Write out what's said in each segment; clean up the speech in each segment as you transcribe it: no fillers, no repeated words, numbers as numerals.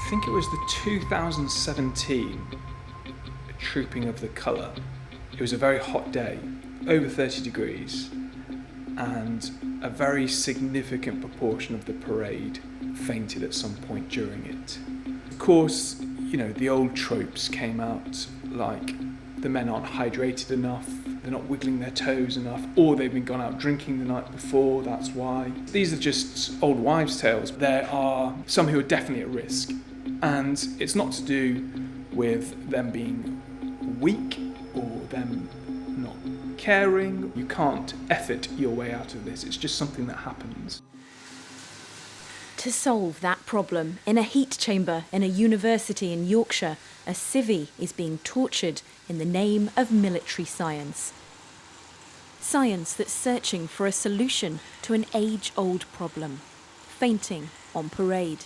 think it was the 2017 Trooping of the Colour. It was a very hot day, over 30 degrees, and a very significant proportion of the parade fainted at some point during it. Of course, you know, the old tropes came out, like the men aren't hydrated enough, they're not wiggling their toes enough, or they've been gone out drinking the night before, that's why. These are just old wives' tales. There are some who are definitely at risk, and it's not to do with them being weak or them not caring. You can't effort your way out of this, it's just something that happens. To solve that problem, in a heat chamber in a university in Yorkshire, a civvy is being tortured in the name of military science. Science that's searching for a solution to an age-old problem: fainting on parade.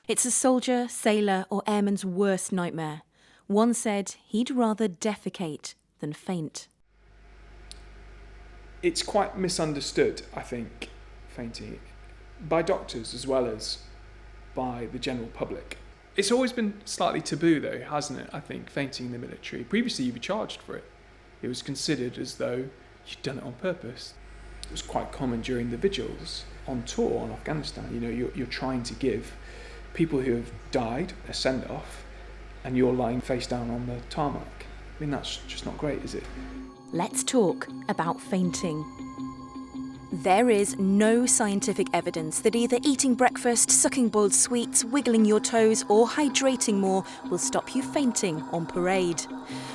It's a soldier, sailor or airman's worst nightmare. One said he'd rather defecate than faint. It's quite misunderstood, I think, fainting, by doctors as well as by the general public. It's always been slightly taboo though, hasn't it, I think, fainting in the military. Previously you'd be charged for it. It was considered as though you'd done it on purpose. It was quite common during the vigils on tour on Afghanistan. You know, you're trying to give people who have died a send-off and you're lying face down on the tarmac. I mean, that's just not great, is it? Let's talk about fainting. There is no scientific evidence that either eating breakfast, sucking boiled sweets, wiggling your toes or hydrating more will stop you fainting on parade.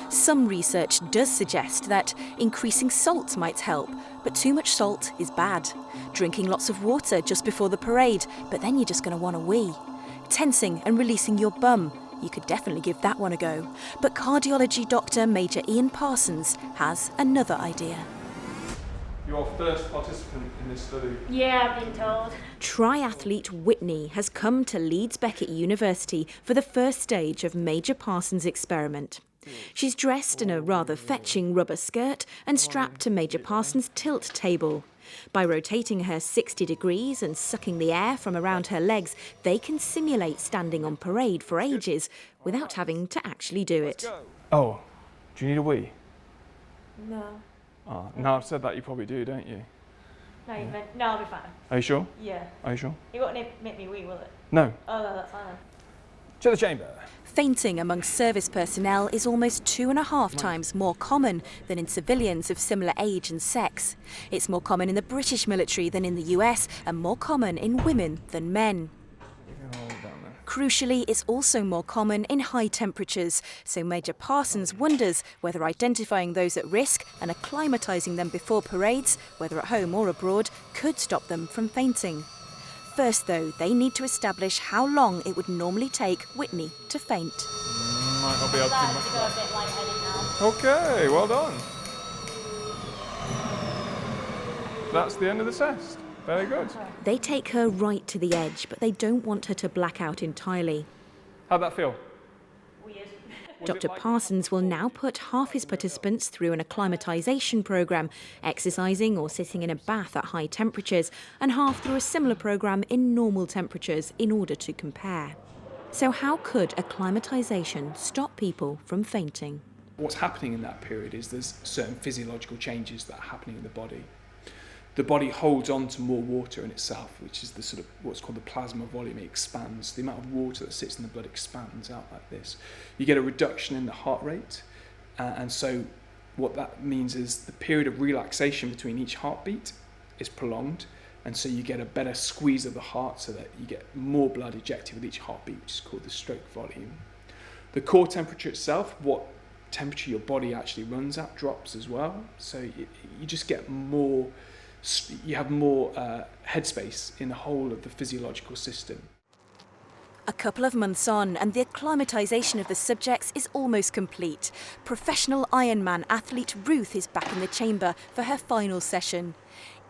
Some research does suggest that increasing salt might help, but too much salt is bad. Drinking lots of water just before the parade, but then you're just going to want to wee. Tensing and releasing your bum. You could definitely give that one a go. But cardiology doctor Major Iain Parsons has another idea. You're first participant in this study. Yeah, I've been told. Triathlete Whitney has come to Leeds Beckett University for the first stage of Major Parsons' experiment. She's dressed in a rather fetching rubber skirt and strapped to Major Parsons' tilt table. By rotating her 60 degrees and sucking the air from around her legs, they can simulate standing on parade for ages without having to actually do it. Oh, do you need a wee? No. Oh, now I've said that, you probably do, don't you? No, no, I'll be fine. Are you sure? Yeah. Are you sure? It won't make me wee, will it? No. Oh, no, that's fine. To the chamber. Fainting amongst service personnel is almost 2.5 times more common than in civilians of similar age and sex. It's more common in the British military than in the US and more common in women than men. Crucially, it's also more common in high temperatures, so Major Parsons wonders whether identifying those at risk and acclimatising them before parades, whether at home or abroad, could stop them from fainting. First, though, they need to establish how long it would normally take Whitney to faint. Might not be able to Starting to go a bit lightheaded now. Okay, well done. That's the end of the test. Very good. They take her right to the edge, but they don't want her to black out entirely. How'd that feel? Weird. Dr. Parsons will now put half his participants through an acclimatization programme, exercising or sitting in a bath at high temperatures, and half through a similar programme in normal temperatures in order to compare. So how could acclimatization stop people from fainting? What's happening in that period is there's certain physiological changes that are happening in the body. The body holds on to more water in itself, which is the sort of what's called the plasma volume. It expands. The amount of water that sits in the blood expands out like this. You get a reduction in the heart rate, and so what that means is the period of relaxation between each heartbeat is prolonged, and so you get a better squeeze of the heart so that you get more blood ejected with each heartbeat, which is called the stroke volume. The core temperature itself, what temperature your body actually runs at, drops as well, so you just get more. You have more headspace in the whole of the physiological system. A couple of months on, and the acclimatisation of the subjects is almost complete. Professional Ironman athlete Ruth is back in the chamber for her final session.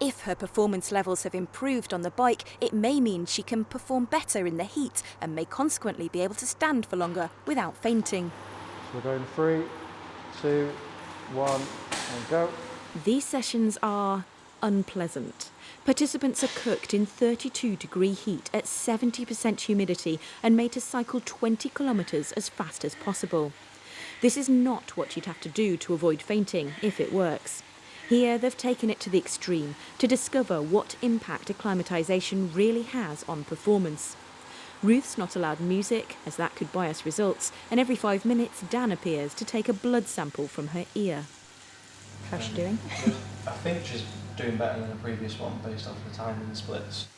If her performance levels have improved on the bike, it may mean she can perform better in the heat and may consequently be able to stand for longer without fainting. So we're going 3, 2, 1, and go. These sessions are unpleasant. Participants are cooked in 32-degree heat at 70% humidity and made to cycle 20 kilometres as fast as possible. This is not what you'd have to do to avoid fainting if it works. Here they've taken it to the extreme to discover what impact acclimatization really has on performance. Ruth's not allowed music, as that could bias results, and every 5 minutes Dan appears to take a blood sample from her ear. How's she doing? I think she's doing better than the previous one based off the timing splits.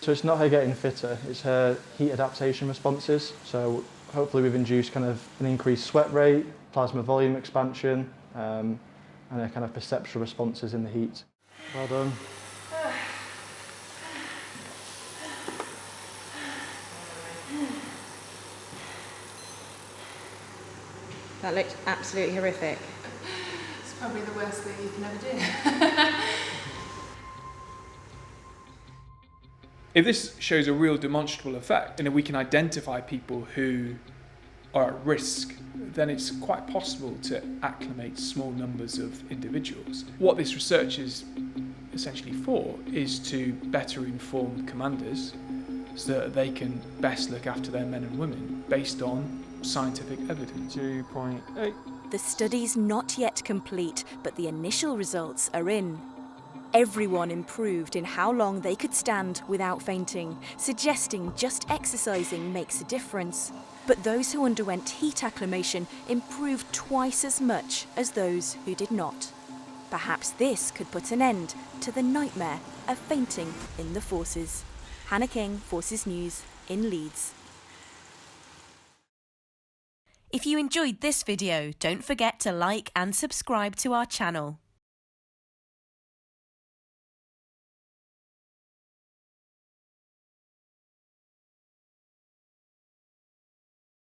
So it's not her getting fitter, it's her heat adaptation responses. So hopefully we've induced kind of an increased sweat rate, plasma volume expansion, and a kind of perceptual responses in the heat. Well done. That looked absolutely horrific. It's probably the worst thing you can ever do. If this shows a real demonstrable effect, and if we can identify people who are at risk, then it's quite possible to acclimate small numbers of individuals. What this research is essentially for is to better inform commanders so that they can best look after their men and women based on scientific evidence. 2.8. The study's not yet complete, but the initial results are in. Everyone improved in how long they could stand without fainting, suggesting just exercising makes a difference. But those who underwent heat acclimation improved twice as much as those who did not. Perhaps this could put an end to the nightmare of fainting in the forces. Hannah King, Forces News, in Leeds. If you enjoyed this video, don't forget to like and subscribe to our channel.